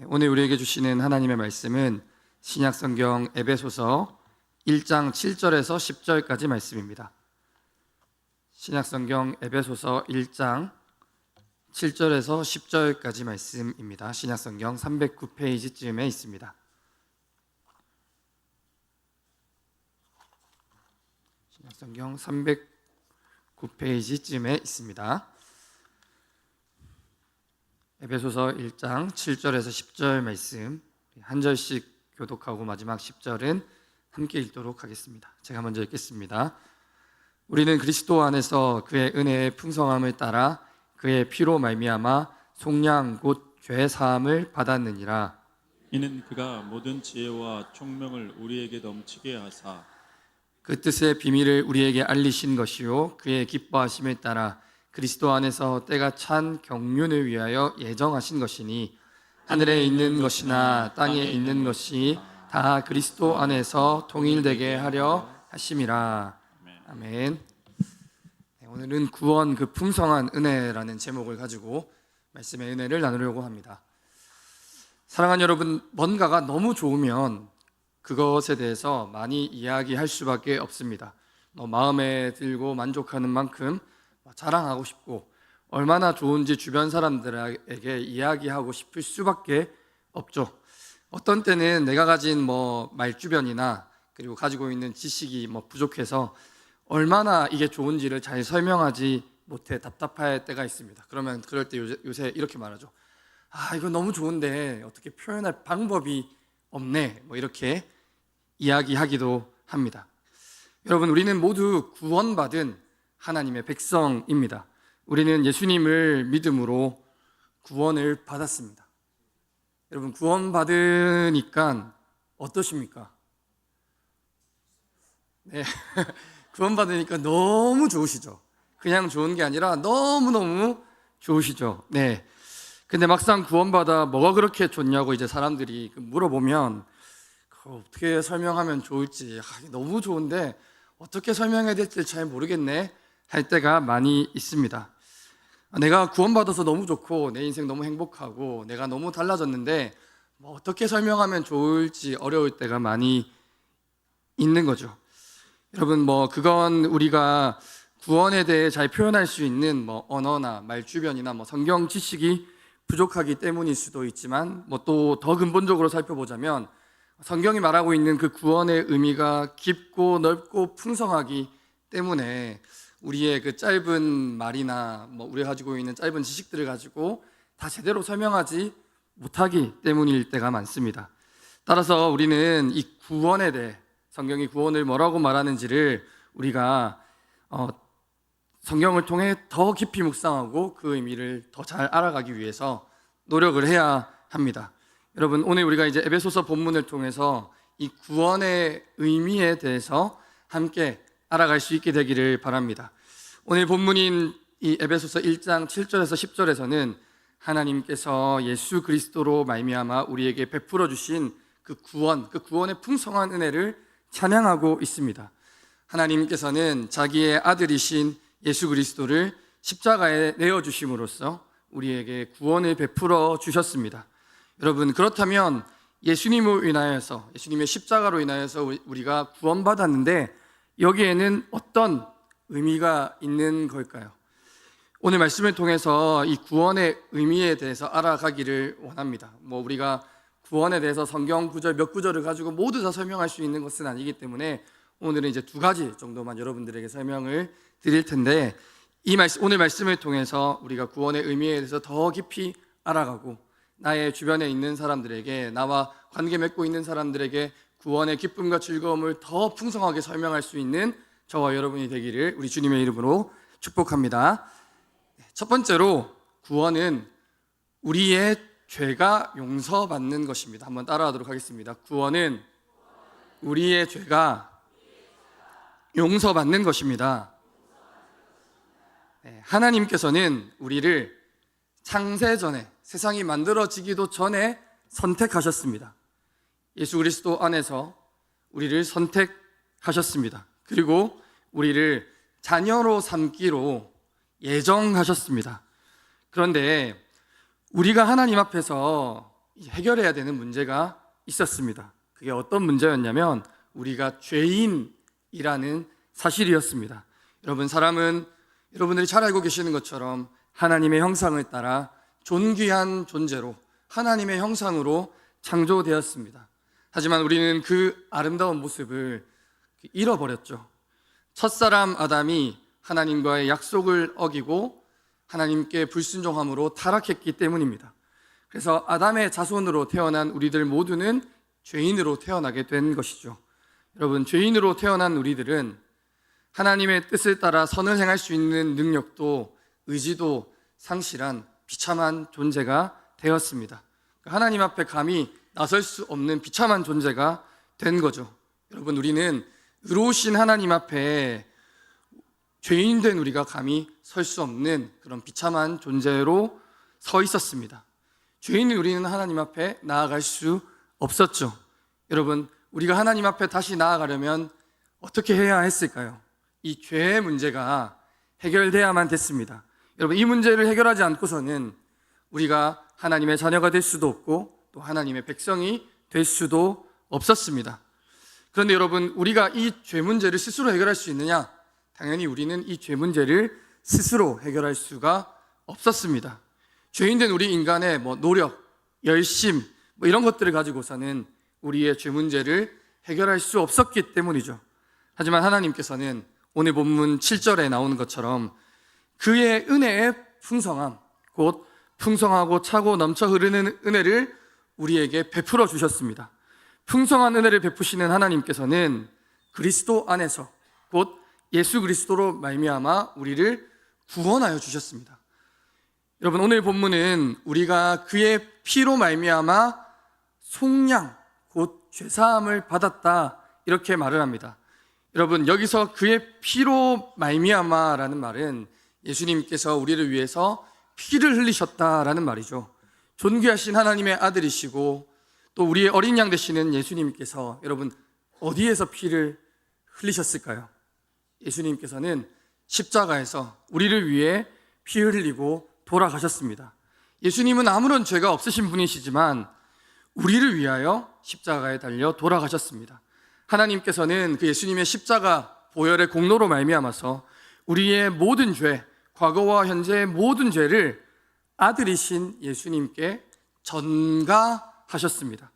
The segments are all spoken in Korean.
오늘 우리에게 주시는 하나님의 말씀은 신약성경 에베소서 1장 7절에서 10절까지 말씀입니다. 신약성경 에베소서 1장 7절에서 10절까지 말씀입니다. 신약성경 309페이지쯤에 있습니다. 신약성경 309페이지쯤에 있습니다. 에베소서 1장 7절에서 10절 말씀 한 절씩 교독하고 마지막 10절은 함께 읽도록 하겠습니다. 제가 먼저 읽겠습니다. 우리는 그리스도 안에서 그의 은혜의 풍성함을 따라 그의 피로 말미암아 속량 곧 죄 사함을 받았느니라. 이는 그가 모든 지혜와 총명을 우리에게 넘치게 하사 그 뜻의 비밀을 우리에게 알리신 것이요 그의 기뻐하심을 따라 그리스도 안에서 때가 찬 경륜을 위하여 예정하신 것이니 하늘에 있는 것이나 땅에 있는 것이 다 그리스도 안에서 통일되게 하려 하심이라. 아멘. 오늘은 구원 그 풍성한 은혜라는 제목을 가지고 말씀의 은혜를 나누려고 합니다. 사랑하는 여러분, 뭔가가 너무 좋으면 그것에 대해서 많이 이야기할 수밖에 없습니다. 마음에 들고 만족하는 만큼 자랑하고 싶고 얼마나 좋은지 주변 사람들에게 이야기하고 싶을 수밖에 없죠. 어떤 때는 내가 가진 말주변이나 그리고 가지고 있는 지식이 부족해서 얼마나 이게 좋은지를 잘 설명하지 못해 답답할 때가 있습니다. 그럴 때 요새 이렇게 말하죠. 이거 너무 좋은데 어떻게 표현할 방법이 없네, 이렇게 이야기하기도 합니다. 여러분, 우리는 모두 구원받은 하나님의 백성입니다. 우리는 예수님을 믿음으로 구원을 받았습니다. 여러분, 구원받으니까 어떠십니까? 네, 구원받으니까 너무 좋으시죠? 그냥 좋은 게 아니라 너무너무 좋으시죠? 네. 근데 막상 구원받아 뭐가 그렇게 좋냐고 이제 사람들이 물어보면 어떻게 설명하면 좋을지, 너무 좋은데 어떻게 설명해야 될지 잘 모르겠네 할 때가 많이 있습니다. 내가 구원받아서 너무 좋고 내 인생 너무 행복하고 내가 너무 달라졌는데 어떻게 설명하면 좋을지 어려울 때가 많이 있는 거죠. 여러분, 그건 우리가 구원에 대해 잘 표현할 수 있는 언어나 말주변이나 성경 지식이 부족하기 때문일 수도 있지만 또 더 근본적으로 살펴보자면 성경이 말하고 있는 그 구원의 의미가 깊고 넓고 풍성하기 때문에 우리의 그 짧은 말이나 우리가 가지고 있는 짧은 지식들을 가지고 다 제대로 설명하지 못하기 때문일 때가 많습니다. 따라서 우리는 이 구원에 대해 성경이 구원을 뭐라고 말하는지를 우리가 성경을 통해 더 깊이 묵상하고 그 의미를 더 잘 알아가기 위해서 노력을 해야 합니다. 여러분, 오늘 우리가 이제 에베소서 본문을 통해서 이 구원의 의미에 대해서 함께 알아갈 수 있게 되기를 바랍니다. 오늘 본문인 이 에베소서 1장 7절에서 10절에서는 하나님께서 예수 그리스도로 말미암아 우리에게 베풀어 주신 그 구원의 풍성한 은혜를 찬양하고 있습니다. 하나님께서는 자기의 아들이신 예수 그리스도를 십자가에 내어주심으로써 우리에게 구원을 베풀어 주셨습니다. 여러분, 그렇다면 예수님을 인하여서, 예수님의 십자가로 인하여서 우리가 구원받았는데 여기에는 어떤 의미가 있는 걸까요? 오늘 말씀을 통해서 이 구원의 의미에 대해서 알아가기를 원합니다. 우리가 구원에 대해서 성경 구절 몇 구절을 가지고 모두 다 설명할 수 있는 것은 아니기 때문에 오늘은 이제 두 가지 정도만 여러분들에게 설명을 드릴 텐데 오늘 말씀을 통해서 우리가 구원의 의미에 대해서 더 깊이 알아가고 나의 주변에 있는 사람들에게, 나와 관계 맺고 있는 사람들에게 구원의 기쁨과 즐거움을 더 풍성하게 설명할 수 있는 저와 여러분이 되기를 우리 주님의 이름으로 축복합니다. 첫 번째로, 구원은 우리의 죄가 용서받는 것입니다. 한번 따라하도록 하겠습니다. 구원은 우리의 죄가 용서받는 것입니다. 하나님께서는 우리를 창세전에, 세상이 만들어지기도 전에 선택하셨습니다. 예수 그리스도 안에서 우리를 선택하셨습니다. 그리고 우리를 자녀로 삼기로 예정하셨습니다. 그런데 우리가 하나님 앞에서 해결해야 되는 문제가 있었습니다. 그게 어떤 문제였냐면 우리가 죄인이라는 사실이었습니다. 여러분, 사람은 여러분들이 잘 알고 계시는 것처럼 하나님의 형상을 따라 존귀한 존재로 하나님의 형상으로 창조되었습니다. 하지만 우리는 그 아름다운 모습을 잃어버렸죠. 첫사람 아담이 하나님과의 약속을 어기고 하나님께 불순종함으로 타락했기 때문입니다. 그래서 아담의 자손으로 태어난 우리들 모두는 죄인으로 태어나게 된 것이죠. 여러분, 죄인으로 태어난 우리들은 하나님의 뜻을 따라 선을 행할 수 있는 능력도 의지도 상실한 비참한 존재가 되었습니다. 하나님 앞에 감히 나설 수 없는 비참한 존재가 된 거죠. 여러분, 우리는 의로우신 하나님 앞에 죄인된 우리가 감히 설 수 없는 그런 비참한 존재로 서 있었습니다. 죄인인 우리는 하나님 앞에 나아갈 수 없었죠. 여러분, 우리가 하나님 앞에 다시 나아가려면 어떻게 해야 했을까요? 이 죄의 문제가 해결돼야만 됐습니다. 여러분, 이 문제를 해결하지 않고서는 우리가 하나님의 자녀가 될 수도 없고 또 하나님의 백성이 될 수도 없었습니다. 그런데 여러분, 우리가 이 죄 문제를 스스로 해결할 수 있느냐? 당연히 우리는 이 죄 문제를 스스로 해결할 수가 없었습니다. 죄인된 우리 인간의 노력, 열심 이런 것들을 가지고서는 우리의 죄 문제를 해결할 수 없었기 때문이죠. 하지만 하나님께서는 오늘 본문 7절에 나오는 것처럼 그의 은혜의 풍성함, 곧 풍성하고 차고 넘쳐 흐르는 은혜를 우리에게 베풀어 주셨습니다. 풍성한 은혜를 베푸시는 하나님께서는 그리스도 안에서 곧 예수 그리스도로 말미암아 우리를 구원하여 주셨습니다. 여러분, 오늘 본문은 우리가 그의 피로 말미암아 속량 곧 죄사함을 받았다 이렇게 말을 합니다. 여러분, 여기서 그의 피로 말미암아라는 말은 예수님께서 우리를 위해서 피를 흘리셨다라는 말이죠. 존귀하신 하나님의 아들이시고 또 우리의 어린 양 되시는 예수님께서 여러분 어디에서 피를 흘리셨을까요? 예수님께서는 십자가에서 우리를 위해 피 흘리고 돌아가셨습니다. 예수님은 아무런 죄가 없으신 분이시지만 우리를 위하여 십자가에 달려 돌아가셨습니다. 하나님께서는 그 예수님의 십자가 보혈의 공로로 말미암아서 우리의 모든 죄, 과거와 현재의 모든 죄를 아들이신 예수님께 전가하셨습니다.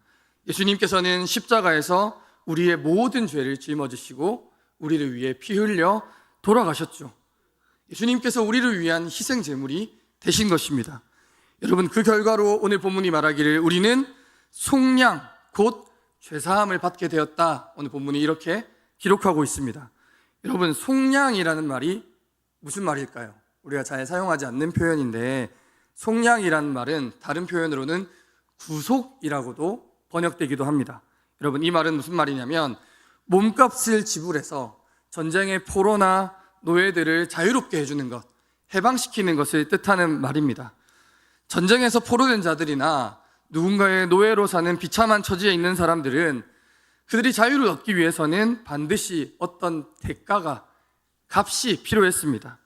예수님께서는 십자가에서 우리의 모든 죄를 짊어지시고 우리를 위해 피 흘려 돌아가셨죠. 예수님께서 우리를 위한 희생 제물이 되신 것입니다. 여러분, 그 결과로 오늘 본문이 말하기를 우리는 속량 곧 죄사함을 받게 되었다. 오늘 본문이 이렇게 기록하고 있습니다. 여러분, 속량이라는 말이 무슨 말일까요? 우리가 잘 사용하지 않는 표현인데 속량이라는 말은 다른 표현으로는 구속이라고도 번역되기도 합니다. 여러분, 이 말은 무슨 말이냐면 몸값을 지불해서 전쟁의 포로나 노예들을 자유롭게 해주는 것, 해방시키는 것을 뜻하는 말입니다. 전쟁에서 포로된 자들이나 누군가의 노예로 사는 비참한 처지에 있는 사람들은 그들이 자유를 얻기 위해서는 반드시 어떤 대가가, 값이 필요했습니다.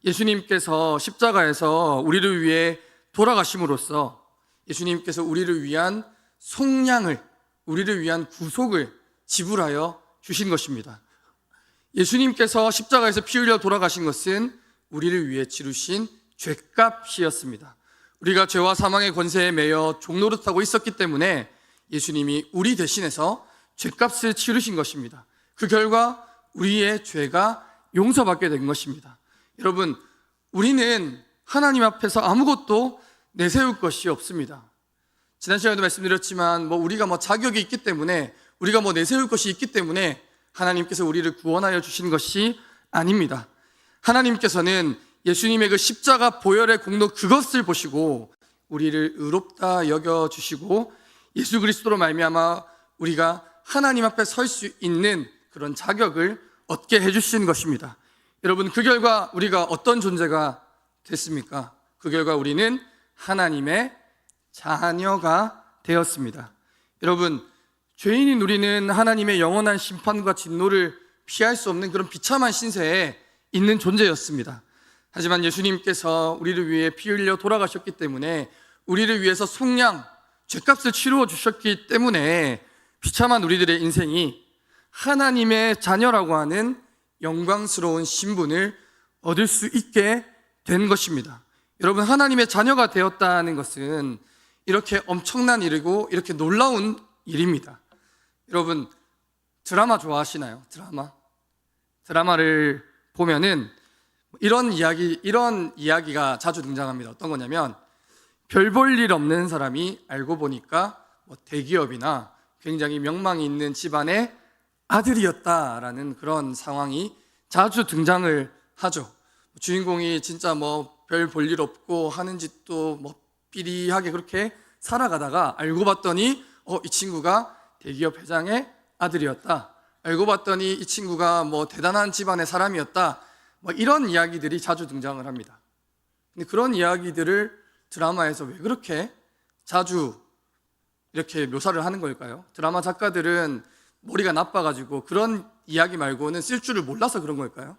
예수님께서 십자가에서 우리를 위해 돌아가심으로써 예수님께서 우리를 위한 속량을, 우리를 위한 구속을 지불하여 주신 것입니다. 예수님께서 십자가에서 피 흘려 돌아가신 것은 우리를 위해 치르신 죄값이었습니다. 우리가 죄와 사망의 권세에 매여 종노릇하고 있었기 때문에 예수님이 우리 대신해서 죄값을 치르신 것입니다. 그 결과 우리의 죄가 용서받게 된 것입니다. 여러분, 우리는 하나님 앞에서 아무것도 내세울 것이 없습니다. 지난 시간에도 말씀드렸지만 우리가 자격이 있기 때문에, 우리가 내세울 것이 있기 때문에 하나님께서 우리를 구원하여 주신 것이 아닙니다. 하나님께서는 예수님의 그 십자가 보혈의 공로 그것을 보시고 우리를 의롭다 여겨 주시고 예수 그리스도로 말미암아 우리가 하나님 앞에 설 수 있는 그런 자격을 얻게 해주신 것입니다. 여러분, 그 결과 우리가 어떤 존재가 됐습니까? 그 결과 우리는 하나님의 자녀가 되었습니다. 여러분, 죄인인 우리는 하나님의 영원한 심판과 진노를 피할 수 없는 그런 비참한 신세에 있는 존재였습니다. 하지만 예수님께서 우리를 위해 피 흘려 돌아가셨기 때문에 우리를 위해서 속량, 죗값을 치루어 주셨기 때문에 비참한 우리들의 인생이 하나님의 자녀라고 하는 영광스러운 신분을 얻을 수 있게 된 것입니다. 여러분, 하나님의 자녀가 되었다는 것은 이렇게 엄청난 일이고 이렇게 놀라운 일입니다. 여러분, 드라마 좋아하시나요? 드라마를 보면은 이런 이야기가 자주 등장합니다. 어떤 거냐면, 별 볼 일 없는 사람이 알고 보니까 대기업이나 굉장히 명망이 있는 집안의 아들이었다라는 그런 상황이 자주 등장을 하죠. 주인공이 진짜 별 볼 일 없고 하는 짓도 삐리하게 그렇게 살아가다가 알고 봤더니 이 친구가 대기업 회장의 아들이었다. 알고 봤더니 이 친구가 대단한 집안의 사람이었다. 이런 이야기들이 자주 등장을 합니다. 근데 그런 이야기들을 드라마에서 왜 그렇게 자주 이렇게 묘사를 하는 걸까요? 드라마 작가들은 머리가 나빠가지고 그런 이야기 말고는 쓸 줄을 몰라서 그런 걸까요?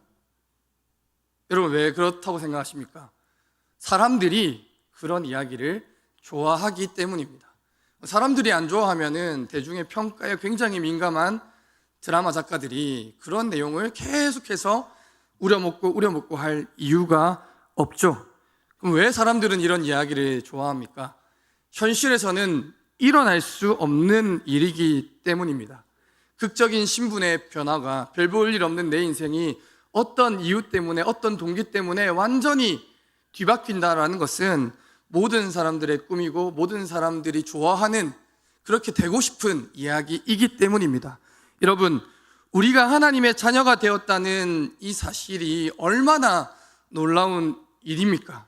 여러분, 왜 그렇다고 생각하십니까? 사람들이 그런 이야기를 좋아하기 때문입니다. 사람들이 안 좋아하면은 대중의 평가에 굉장히 민감한 드라마 작가들이 그런 내용을 계속해서 우려먹고 할 이유가 없죠. 그럼 왜 사람들은 이런 이야기를 좋아합니까? 현실에서는 일어날 수 없는 일이기 때문입니다. 극적인 신분의 변화가, 별 볼 일 없는 내 인생이 어떤 이유 때문에, 어떤 동기 때문에 완전히 뒤바뀐다라는 것은 모든 사람들의 꿈이고 모든 사람들이 좋아하는, 그렇게 되고 싶은 이야기이기 때문입니다. 여러분, 우리가 하나님의 자녀가 되었다는 이 사실이 얼마나 놀라운 일입니까?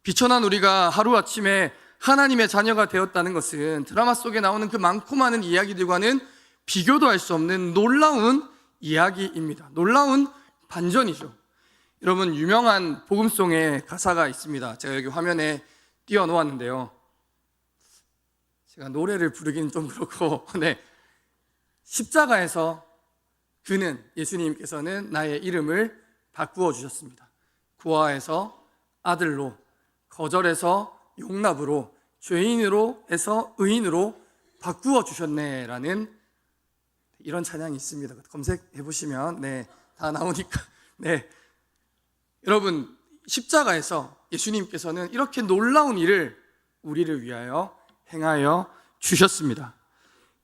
비천한 우리가 하루아침에 하나님의 자녀가 되었다는 것은 드라마 속에 나오는 그 많고 많은 이야기들과는 비교도 할 수 없는 놀라운 이야기입니다. 놀라운 반전이죠. 여러분, 유명한 복음송의 가사가 있습니다. 제가 여기 화면에 띄워놓았는데요. 제가 노래를 부르기는 좀 그렇고, 십자가에서 예수님께서는 나의 이름을 바꾸어 주셨습니다. 구하에서 아들로, 거절에서 용납으로, 죄인으로 해서 의인으로 바꾸어 주셨네라는 이런 찬양이 있습니다. 검색해 보시면 다 나오니까. 여러분, 십자가에서 예수님께서는 이렇게 놀라운 일을 우리를 위하여 행하여 주셨습니다.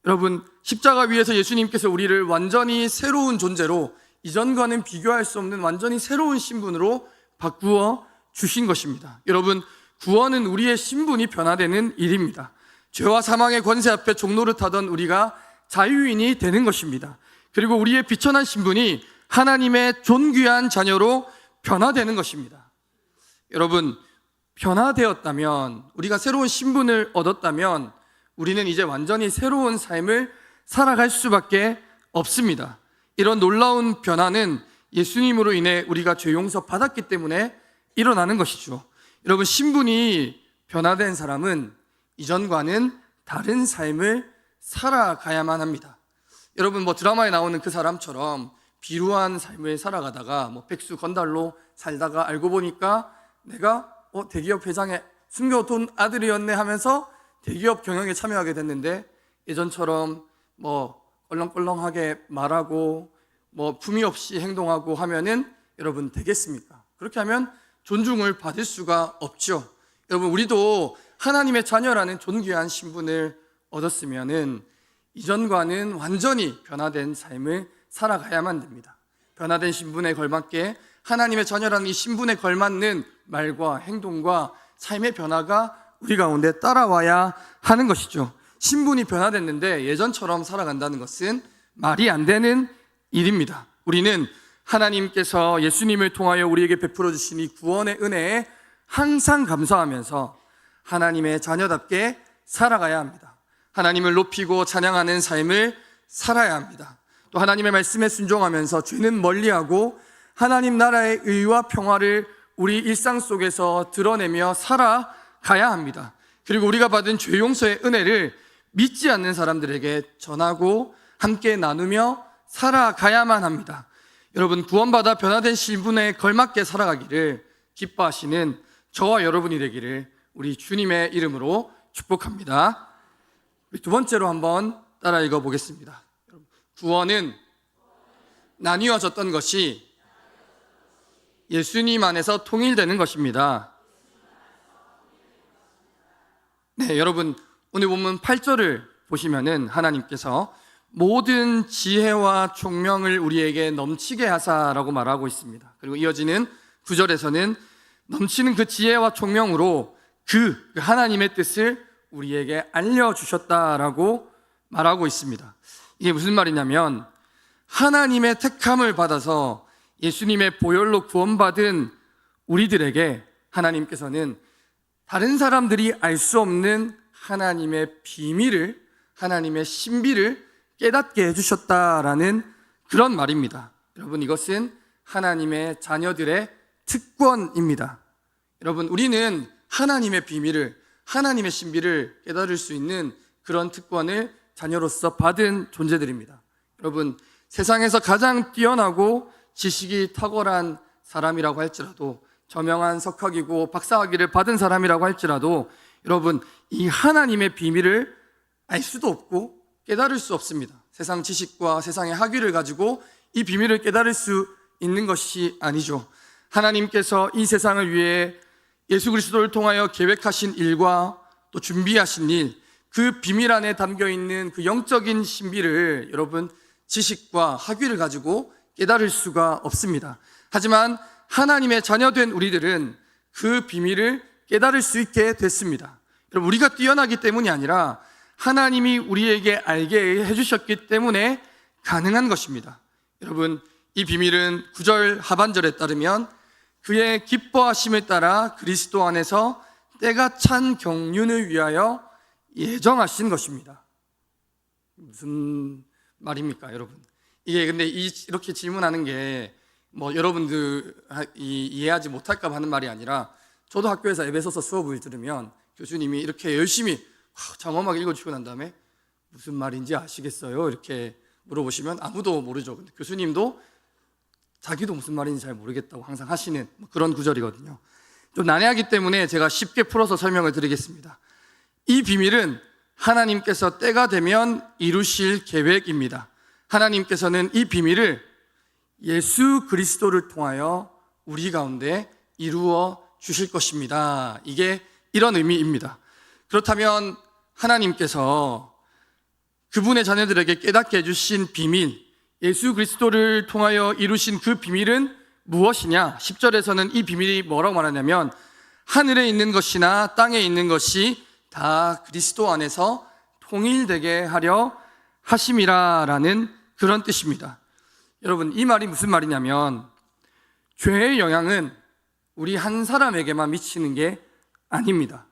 여러분, 십자가 위에서 예수님께서 우리를 완전히 새로운 존재로, 이전과는 비교할 수 없는 완전히 새로운 신분으로 바꾸어 주신 것입니다. 여러분, 구원은 우리의 신분이 변화되는 일입니다. 죄와 사망의 권세 앞에 종노릇하던 우리가 자유인이 되는 것입니다. 그리고 우리의 비천한 신분이 하나님의 존귀한 자녀로 변화되는 것입니다. 여러분, 변화되었다면, 우리가 새로운 신분을 얻었다면 우리는 이제 완전히 새로운 삶을 살아갈 수밖에 없습니다. 이런 놀라운 변화는 예수님으로 인해 우리가 죄 용서 받았기 때문에 일어나는 것이죠. 여러분, 신분이 변화된 사람은 이전과는 다른 삶을 살아가야만 합니다. 여러분, 드라마에 나오는 그 사람처럼 비루한 삶을 살아가다가 백수 건달로 살다가 알고 보니까 내가 대기업 회장의 숨겨둔 아들이었네 하면서 대기업 경영에 참여하게 됐는데, 예전처럼 껄렁껄렁하게 말하고 품위 없이 행동하고 하면은 여러분 되겠습니까? 그렇게 하면 존중을 받을 수가 없죠. 여러분, 우리도 하나님의 자녀라는 존귀한 신분을 얻었으면은 이전과는 완전히 변화된 삶을 살아가야만 됩니다. 변화된 신분에 걸맞게 하나님의 자녀라는 이 신분에 걸맞는 말과 행동과 삶의 변화가 우리 가운데 따라와야 하는 것이죠. 신분이 변화됐는데 예전처럼 살아간다는 것은 말이 안 되는 일입니다. 우리는 하나님께서 예수님을 통하여 우리에게 베풀어 주신 이 구원의 은혜에 항상 감사하면서 하나님의 자녀답게 살아가야 합니다. 하나님을 높이고 찬양하는 삶을 살아야 합니다. 또 하나님의 말씀에 순종하면서 죄는 멀리하고 하나님 나라의 의와 평화를 우리 일상 속에서 드러내며 살아가야 합니다. 그리고 우리가 받은 죄 용서의 은혜를 믿지 않는 사람들에게 전하고 함께 나누며 살아가야만 합니다. 여러분, 구원받아 변화된 신분에 걸맞게 살아가기를 기뻐하시는 저와 여러분이 되기를 우리 주님의 이름으로 축복합니다. 두 번째로 한번 따라 읽어보겠습니다. 구원은 나뉘어졌던 것이 예수님 안에서 통일되는 것입니다. 네, 여러분 오늘 본문 8절을 보시면은 하나님께서 모든 지혜와 총명을 우리에게 넘치게 하사라고 말하고 있습니다. 그리고 이어지는 9절에서는 넘치는 그 지혜와 총명으로 그 하나님의 뜻을 우리에게 알려주셨다라고 말하고 있습니다. 이게 무슨 말이냐면 하나님의 택함을 받아서 예수님의 보혈로 구원받은 우리들에게 하나님께서는 다른 사람들이 알 수 없는 하나님의 비밀을, 하나님의 신비를 깨닫게 해주셨다라는 그런 말입니다. 여러분, 이것은 하나님의 자녀들의 특권입니다. 여러분, 우리는 하나님의 비밀을, 하나님의 신비를 깨달을 수 있는 그런 특권을 자녀로서 받은 존재들입니다. 여러분, 세상에서 가장 뛰어나고 지식이 탁월한 사람이라고 할지라도, 저명한 석학이고 박사학위를 받은 사람이라고 할지라도 여러분, 이 하나님의 비밀을 알 수도 없고 깨달을 수 없습니다. 세상 지식과 세상의 학위를 가지고 이 비밀을 깨달을 수 있는 것이 아니죠. 하나님께서 이 세상을 위해 예수 그리스도를 통하여 계획하신 일과 또 준비하신 일, 그 비밀 안에 담겨 있는 그 영적인 신비를 여러분 지식과 학위를 가지고 깨달을 수가 없습니다. 하지만 하나님의 자녀된 우리들은 그 비밀을 깨달을 수 있게 됐습니다. 여러분, 우리가 뛰어나기 때문이 아니라 하나님이 우리에게 알게 해주셨기 때문에 가능한 것입니다. 여러분, 이 비밀은 9절 하반절에 따르면 그의 기뻐하심을 따라 그리스도 안에서 때가 찬 경륜을 위하여 예정하신 것입니다. 무슨 말입니까, 여러분? 이게 근데 이렇게 질문하는 게 여러분들 이해하지 못할까 하는 말이 아니라, 저도 학교에서 에베소서 수업을 들으면 교수님이 이렇게 열심히 장엄하게 읽어주고 난 다음에 무슨 말인지 아시겠어요? 이렇게 물어보시면 아무도 모르죠. 근데 교수님도 자기도 무슨 말인지 잘 모르겠다고 항상 하시는 그런 구절이거든요. 좀 난해하기 때문에 제가 쉽게 풀어서 설명을 드리겠습니다. 이 비밀은 하나님께서 때가 되면 이루실 계획입니다. 하나님께서는 이 비밀을 예수 그리스도를 통하여 우리 가운데 이루어 주실 것입니다. 이게 이런 의미입니다. 그렇다면 하나님께서 그분의 자녀들에게 깨닫게 해주신 비밀, 예수 그리스도를 통하여 이루신 그 비밀은 무엇이냐? 10절에서는 이 비밀이 뭐라고 말하냐면 하늘에 있는 것이나 땅에 있는 것이 다 그리스도 안에서 통일되게 하려 하심이라라는 그런 뜻입니다. 여러분, 이 말이 무슨 말이냐면 죄의 영향은 우리 한 사람에게만 미치는 게 아닙니다.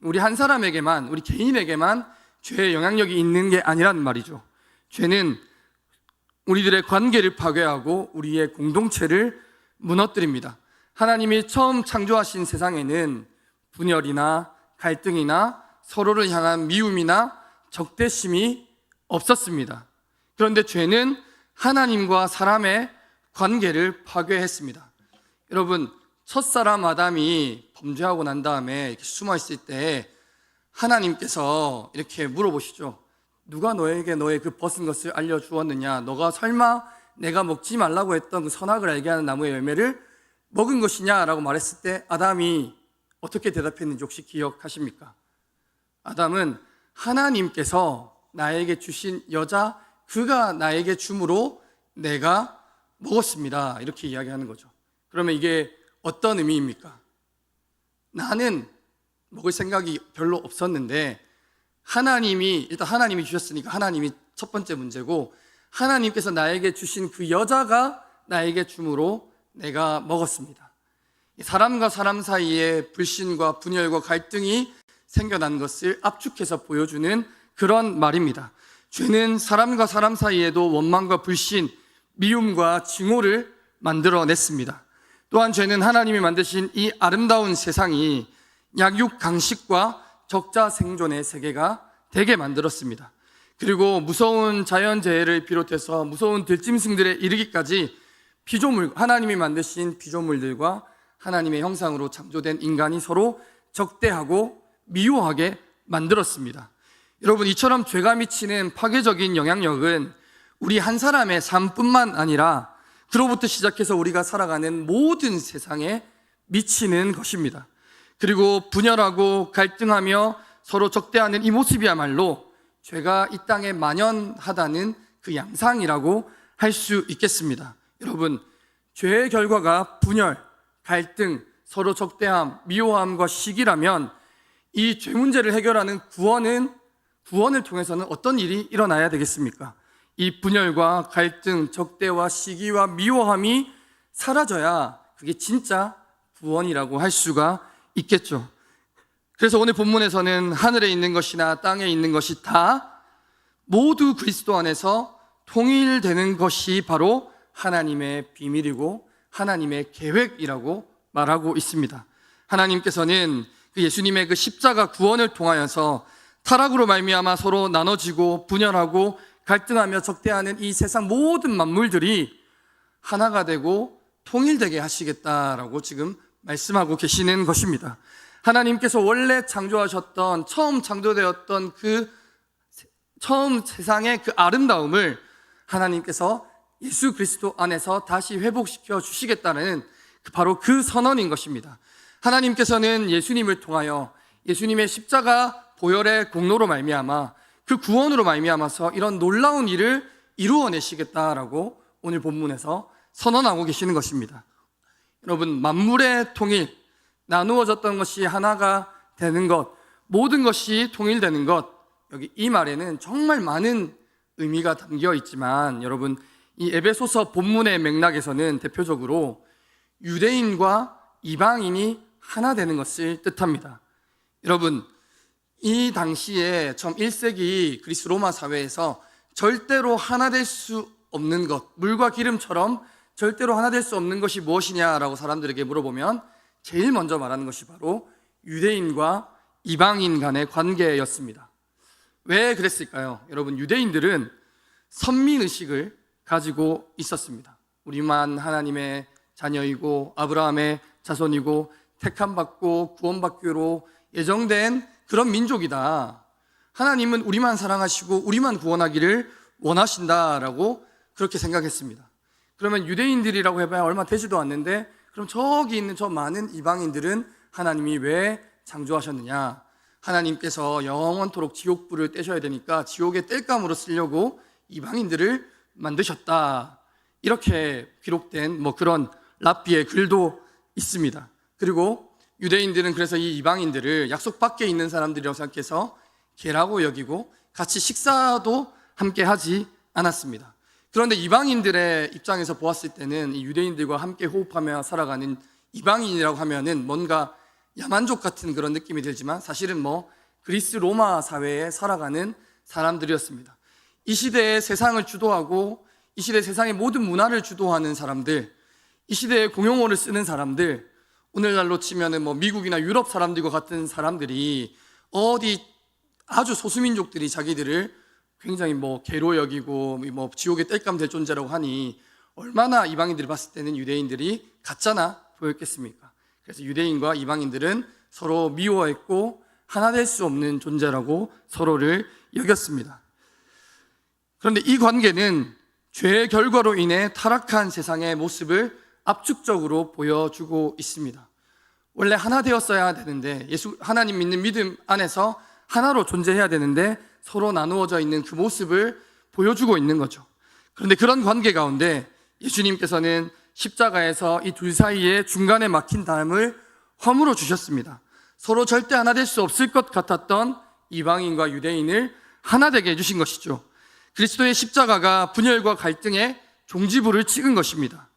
우리 한 사람에게만, 우리 개인에게만 죄의 영향력이 있는 게 아니라는 말이죠. 죄는 우리들의 관계를 파괴하고 우리의 공동체를 무너뜨립니다. 하나님이 처음 창조하신 세상에는 분열이나 갈등이나 서로를 향한 미움이나 적대심이 없었습니다. 그런데 죄는 하나님과 사람의 관계를 파괴했습니다. 여러분, 첫사람 아담이 범죄하고 난 다음에 이렇게 숨어 있을 때 하나님께서 이렇게 물어보시죠. 누가 너에게 너의 그 벗은 것을 알려주었느냐? 너가 설마 내가 먹지 말라고 했던 그 선악을 알게 하는 나무의 열매를 먹은 것이냐? 라고 말했을 때 아담이 어떻게 대답했는지 혹시 기억하십니까? 아담은 하나님께서 나에게 주신 여자, 그가 나에게 줌으로 내가 먹었습니다. 이렇게 이야기하는 거죠. 그러면 이게 어떤 의미입니까? 나는 먹을 생각이 별로 없었는데 일단 하나님이 주셨으니까 하나님이 첫 번째 문제고, 하나님께서 나에게 주신 그 여자가 나에게 줌으로 내가 먹었습니다. 사람과 사람 사이에 불신과 분열과 갈등이 생겨난 것을 압축해서 보여주는 그런 말입니다. 죄는 사람과 사람 사이에도 원망과 불신, 미움과 증오를 만들어냈습니다. 또한 죄는 하나님이 만드신 이 아름다운 세상이 약육강식과 적자생존의 세계가 되게 만들었습니다. 그리고 무서운 자연재해를 비롯해서 무서운 들짐승들에 이르기까지 하나님이 만드신 피조물들과 하나님의 형상으로 창조된 인간이 서로 적대하고 미워하게 만들었습니다. 여러분, 이처럼 죄가 미치는 파괴적인 영향력은 우리 한 사람의 삶뿐만 아니라 그로부터 시작해서 우리가 살아가는 모든 세상에 미치는 것입니다. 그리고 분열하고 갈등하며 서로 적대하는 이 모습이야말로 죄가 이 땅에 만연하다는 그 양상이라고 할 수 있겠습니다. 여러분, 죄의 결과가 분열, 갈등, 서로 적대함, 미워함과 시기라면 이 죄 문제를 해결하는 구원을 통해서는 어떤 일이 일어나야 되겠습니까? 이 분열과 갈등, 적대와 시기와 미워함이 사라져야 그게 진짜 구원이라고 할 수가 있겠죠. 그래서 오늘 본문에서는 하늘에 있는 것이나 땅에 있는 것이 다 모두 그리스도 안에서 통일되는 것이 바로 하나님의 비밀이고 하나님의 계획이라고 말하고 있습니다. 하나님께서는 그 예수님의 그 십자가 구원을 통하여서 타락으로 말미암아 서로 나눠지고 분열하고 갈등하며 적대하는 이 세상 모든 만물들이 하나가 되고 통일되게 하시겠다라고 지금 말씀하고 계시는 것입니다. 하나님께서 원래 창조하셨던, 처음 창조되었던 그 처음 세상의 그 아름다움을 하나님께서 예수 그리스도 안에서 다시 회복시켜 주시겠다는 바로 그 선언인 것입니다. 하나님께서는 예수님을 통하여 예수님의 십자가 보혈의 공로로 말미암아 그 구원으로 말미암아서 이런 놀라운 일을 이루어내시겠다라고 오늘 본문에서 선언하고 계시는 것입니다. 여러분, 만물의 통일, 나누어졌던 것이 하나가 되는 것, 모든 것이 통일되는 것, 여기 이 말에는 정말 많은 의미가 담겨 있지만 여러분, 이 에베소서 본문의 맥락에서는 대표적으로 유대인과 이방인이 하나 되는 것을 뜻합니다. 여러분, 이 당시에 처음 1세기 그리스 로마 사회에서 절대로 하나 될 수 없는 것, 물과 기름처럼 절대로 하나 될 수 없는 것이 무엇이냐라고 사람들에게 물어보면 제일 먼저 말하는 것이 바로 유대인과 이방인 간의 관계였습니다. 왜 그랬을까요? 여러분, 유대인들은 선민의식을 가지고 있었습니다. 우리만 하나님의 자녀이고 아브라함의 자손이고 택함받고 구원받기로 예정된 그런 민족이다. 하나님은 우리만 사랑하시고 우리만 구원하기를 원하신다라고 그렇게 생각했습니다. 그러면 유대인들이라고 해봐야 얼마 되지도 않는데 그럼 저기 있는 저 많은 이방인들은 하나님이 왜 창조하셨느냐? 하나님께서 영원토록 지옥불을 떼셔야 되니까 지옥의 땔감으로 쓰려고 이방인들을 만드셨다. 이렇게 기록된 그런 랍비의 글도 있습니다. 그리고 유대인들은 그래서 이 이방인들을 약속 밖에 있는 사람들이라고 생각해서 개라고 여기고 같이 식사도 함께 하지 않았습니다. 그런데 이방인들의 입장에서 보았을 때는 이 유대인들과 함께 호흡하며 살아가는 이방인이라고 하면은 뭔가 야만족 같은 그런 느낌이 들지만 사실은 그리스 로마 사회에 살아가는 사람들이었습니다. 이 시대의 세상을 주도하고 이 시대 세상의 모든 문화를 주도하는 사람들, 이 시대의 공용어를 쓰는 사람들, 오늘날로 치면은 미국이나 유럽 사람들과 같은 사람들이 어디 아주 소수민족들이 자기들을 굉장히 개로 여기고 지옥의 땔감 될 존재라고 하니 얼마나 이방인들이 봤을 때는 유대인들이 가짜나 보였겠습니까? 그래서 유대인과 이방인들은 서로 미워했고 하나 될 수 없는 존재라고 서로를 여겼습니다. 그런데 이 관계는 죄의 결과로 인해 타락한 세상의 모습을 압축적으로 보여주고 있습니다. 원래 하나 되었어야 되는데 하나님 믿는 믿음 안에서 하나로 존재해야 되는데 서로 나누어져 있는 그 모습을 보여주고 있는 거죠. 그런데 그런 관계 가운데 예수님께서는 십자가에서 이 둘 사이에 중간에 막힌 담을 허물어 주셨습니다. 서로 절대 하나 될 수 없을 것 같았던 이방인과 유대인을 하나 되게 해주신 것이죠. 그리스도의 십자가가 분열과 갈등의 종지부를 찍은 것입니다.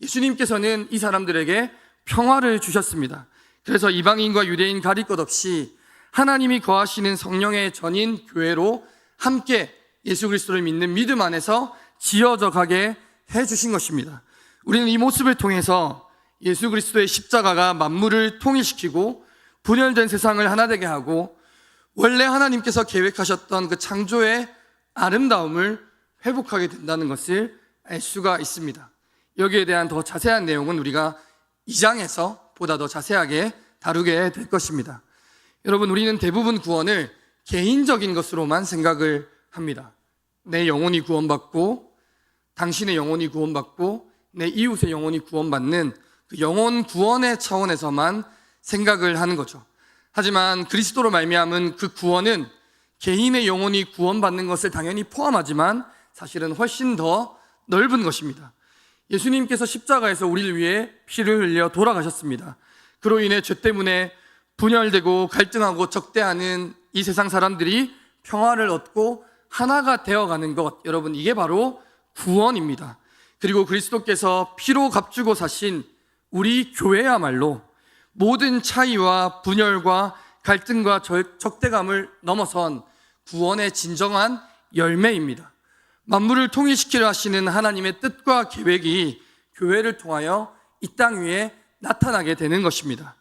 예수님께서는 이 사람들에게 평화를 주셨습니다. 그래서 이방인과 유대인 가릴 것 없이 하나님이 거하시는 성령의 전인 교회로 함께 예수 그리스도를 믿는 믿음 안에서 지어져 가게 해주신 것입니다. 우리는 이 모습을 통해서 예수 그리스도의 십자가가 만물을 통일시키고 분열된 세상을 하나 되게 하고 원래 하나님께서 계획하셨던 그 창조의 아름다움을 회복하게 된다는 것을 알 수가 있습니다. 여기에 대한 더 자세한 내용은 우리가 2장에서 보다 더 자세하게 다루게 될 것입니다. 여러분, 우리는 대부분 구원을 개인적인 것으로만 생각을 합니다. 내 영혼이 구원받고 당신의 영혼이 구원받고 내 이웃의 영혼이 구원받는 그 영혼 구원의 차원에서만 생각을 하는 거죠. 하지만 그리스도로 말미암은 그 구원은 개인의 영혼이 구원받는 것을 당연히 포함하지만 사실은 훨씬 더 넓은 것입니다. 예수님께서 십자가에서 우리를 위해 피를 흘려 돌아가셨습니다. 그로 인해 죄 때문에 분열되고 갈등하고 적대하는 이 세상 사람들이 평화를 얻고 하나가 되어가는 것, 여러분, 이게 바로 구원입니다. 그리고 그리스도께서 피로 값주고 사신 우리 교회야말로 모든 차이와 분열과 갈등과 적대감을 넘어선 구원의 진정한 열매입니다. 만물을 통일시키려 하시는 하나님의 뜻과 계획이 교회를 통하여 이 땅 위에 나타나게 되는 것입니다.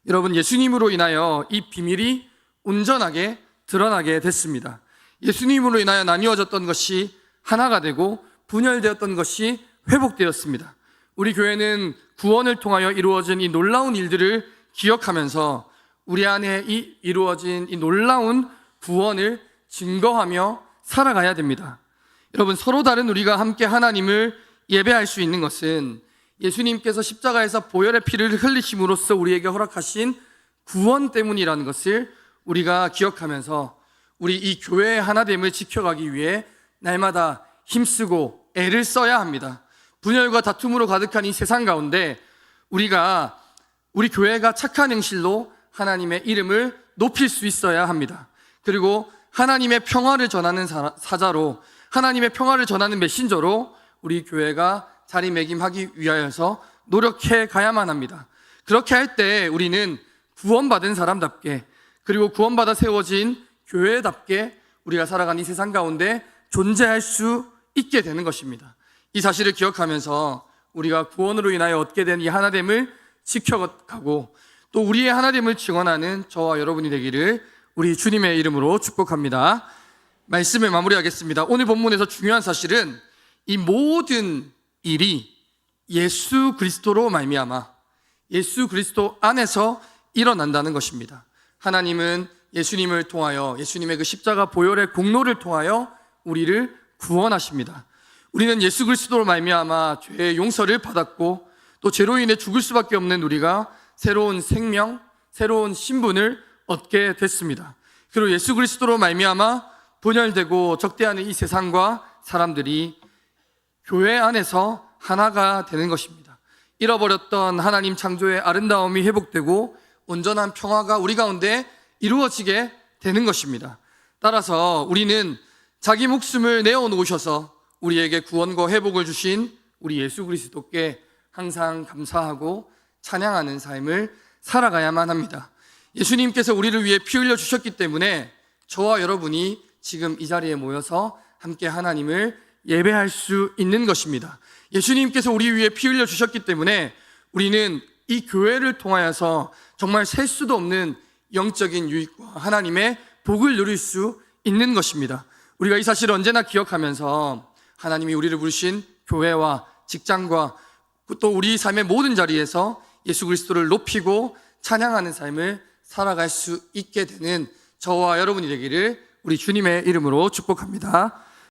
여러분, 예수님으로 인하여 이 비밀이 온전하게 드러나게 됐습니다. 예수님으로 인하여 나뉘어졌던 것이 하나가 되고 분열되었던 것이 회복되었습니다. 우리 교회는 구원을 통하여 이루어진 이 놀라운 일들을 기억하면서 우리 안에 이루어진 이 놀라운 구원을 증거하며 살아가야 됩니다. 여러분, 서로 다른 우리가 함께 하나님을 예배할 수 있는 것은 예수님께서 십자가에서 보혈의 피를 흘리심으로써 우리에게 허락하신 구원 때문이라는 것을 우리가 기억하면서 우리 이 교회의 하나됨을 지켜가기 위해 날마다 힘쓰고 애를 써야 합니다. 분열과 다툼으로 가득한 이 세상 가운데 우리 교회가 착한 행실로 하나님의 이름을 높일 수 있어야 합니다. 그리고 하나님의 평화를 전하는 사자로, 하나님의 평화를 전하는 메신저로 우리 교회가 자리매김하기 위하여서 노력해 가야만 합니다. 그렇게 할 때 우리는 구원받은 사람답게, 그리고 구원받아 세워진 교회답게 우리가 살아가는 이 세상 가운데 존재할 수 있게 되는 것입니다. 이 사실을 기억하면서 우리가 구원으로 인하여 얻게 된 이 하나됨을 지켜가고 또 우리의 하나됨을 증언하는 저와 여러분이 되기를 우리 주님의 이름으로 축복합니다. 말씀을 마무리하겠습니다. 오늘 본문에서 중요한 사실은 이 모든 일이 예수 그리스도로 말미암아 예수 그리스도 안에서 일어난다는 것입니다. 하나님은 예수님을 통하여, 예수님의 그 십자가 보혈의 공로를 통하여 우리를 구원하십니다. 우리는 예수 그리스도로 말미암아 죄의 용서를 받았고 또 죄로 인해 죽을 수밖에 없는 우리가 새로운 생명, 새로운 신분을 얻게 됐습니다. 그리고 예수 그리스도로 말미암아 분열되고 적대하는 이 세상과 사람들이 교회 안에서 하나가 되는 것입니다. 잃어버렸던 하나님 창조의 아름다움이 회복되고 온전한 평화가 우리 가운데 이루어지게 되는 것입니다. 따라서 우리는 자기 목숨을 내어놓으셔서 우리에게 구원과 회복을 주신 우리 예수 그리스도께 항상 감사하고 찬양하는 삶을 살아가야만 합니다. 예수님께서 우리를 위해 피 흘려 주셨기 때문에 저와 여러분이 지금 이 자리에 모여서 함께 하나님을 예배할 수 있는 것입니다. 예수님께서 우리 위해 피 흘려 주셨기 때문에 우리는 이 교회를 통하여서 정말 셀 수도 없는 영적인 유익과 하나님의 복을 누릴 수 있는 것입니다. 우리가 이 사실을 언제나 기억하면서 하나님이 우리를 부르신 교회와 직장과 또 우리 삶의 모든 자리에서 예수 그리스도를 높이고 찬양하는 삶을 살아갈 수 있게 되는 저와 여러분이 되기를 우리 주님의 이름으로 축복합니다.